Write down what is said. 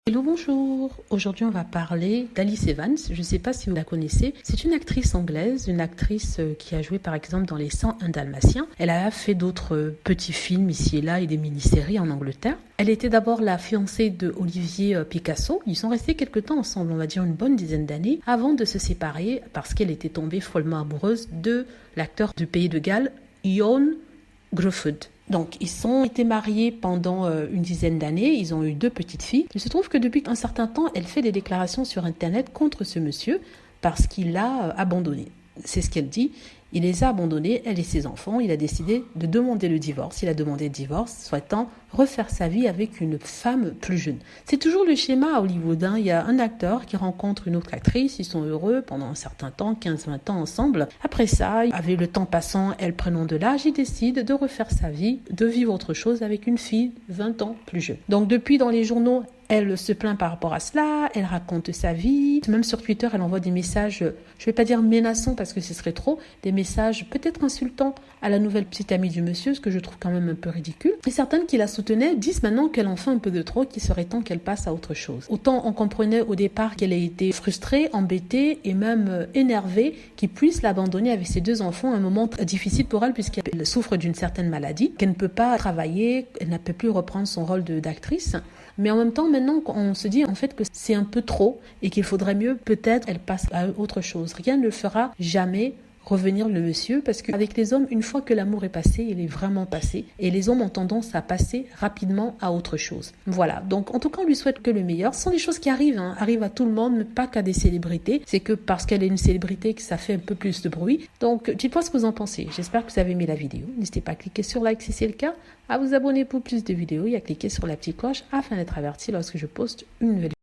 Hello, bonjour. Aujourd'hui, on va parler d'Alice Evans. Je ne sais pas si vous la connaissez. C'est une actrice anglaise, une actrice qui a joué par exemple dans Les 101 Dalmatiens. Elle a fait d'autres petits films ici et là et des mini-séries en Angleterre. Elle était d'abord la fiancée de Olivier Picasso. Ils sont restés quelque temps ensemble, on va dire une bonne dizaine d'années, avant de se séparer parce qu'elle était tombée follement amoureuse de l'acteur du Pays de Galles, Ioan Gruffudd. Donc, ils ont été mariés pendant une dizaine d'années. Ils ont eu 2 petites filles. Il se trouve que depuis un certain temps, elle fait des déclarations sur Internet contre ce monsieur parce qu'il l'a abandonné. C'est ce qu'elle dit. Il les a abandonnés, elle et ses enfants. Il a décidé de demander le divorce. Il a demandé le divorce, souhaitant refaire sa vie avec une femme plus jeune. C'est toujours le schéma à Hollywood. Il y a un acteur qui rencontre une autre actrice. Ils sont heureux pendant un certain temps, 15-20 ans ensemble. Après ça, avec le temps passant, elle prenant de l'âge, il décide de refaire sa vie, de vivre autre chose avec une fille 20 ans plus jeune. Donc depuis, dans les journaux, elle se plaint par rapport à cela, elle raconte sa vie. Même sur Twitter, elle envoie des messages, je ne vais pas dire menaçants parce que ce serait trop, des messages peut-être insultants à la nouvelle petite amie du monsieur, ce que je trouve quand même un peu ridicule. Et certaines qui la soutenaient disent maintenant qu'elle en fait un peu de trop, qu'il serait temps qu'elle passe à autre chose. Autant on comprenait au départ qu'elle ait été frustrée, embêtée et même énervée qu'il puisse l'abandonner avec ses 2 enfants à un moment difficile pour elle puisqu'elle souffre d'une certaine maladie, qu'elle ne peut pas travailler, elle ne peut plus reprendre son rôle d'actrice. Mais en même temps, maintenant, on se dit en fait que c'est un peu trop et qu'il faudrait mieux, peut-être, elle passe à autre chose. Rien ne le fera jamais revenir le monsieur parce qu'avec les hommes, une fois que l'amour est passé, il est vraiment passé et les hommes ont tendance à passer rapidement à autre chose. Voilà, donc en tout cas on lui souhaite que le meilleur. Ce sont des choses qui arrivent à tout le monde, mais pas qu'à des célébrités. C'est que parce qu'elle est une célébrité que ça fait un peu plus de bruit. Donc dites-moi ce que vous en pensez. J'espère que vous avez aimé la vidéo. N'hésitez pas à cliquer sur like si c'est le cas, à vous abonner pour plus de vidéos et à cliquer sur la petite cloche afin d'être averti lorsque je poste une nouvelle vidéo.